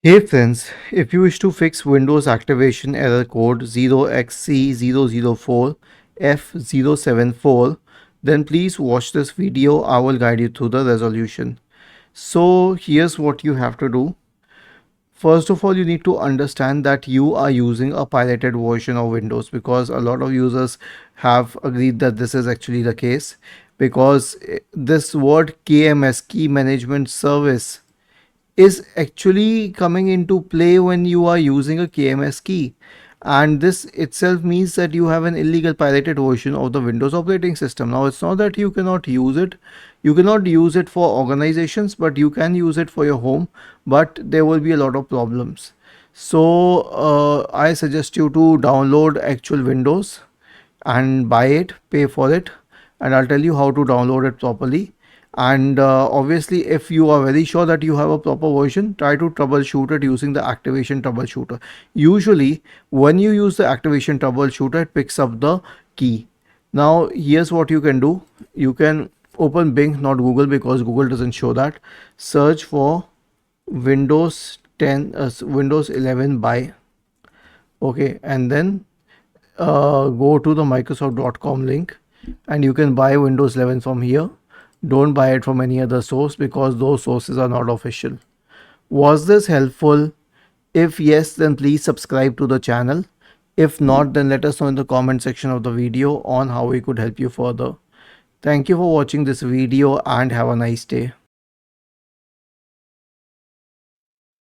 Hey friends, if you wish to fix Windows activation error code 0xC004F074, then please watch this video. I will guide you through the resolution. So here's what you have to do. First of all, you need to understand that you are using a pirated version of Windows, because a lot of users have agreed that this is actually the case, because this word KMS, Key Management Service, is actually coming into play when you are using a KMS key. And this itself means that you have an illegal pirated version of the Windows operating system. Now, it's not that you cannot use it. You cannot use it for organizations, but you can use it for your home. But there will be a lot of problems. So, I suggest you to download actual Windows and buy it, pay for it, and I'll tell you how to download it properly. And obviously, if you are very sure that you have a proper version, try to troubleshoot it using the activation troubleshooter. Usually when you use the activation troubleshooter, it picks up the key. Now here's what you can do. You can open Bing, not Google, because Google doesn't show that. Search for Windows 10 Windows 11 buy. Okay, and then go to the microsoft.com link, and you can buy Windows 11 from here. Don't buy it from any other source, because those sources are not official. Was this helpful? If yes, then please subscribe to the channel. If not, then let us know in the comment section of the video on how we could help you further. Thank you for watching this video and have a nice day.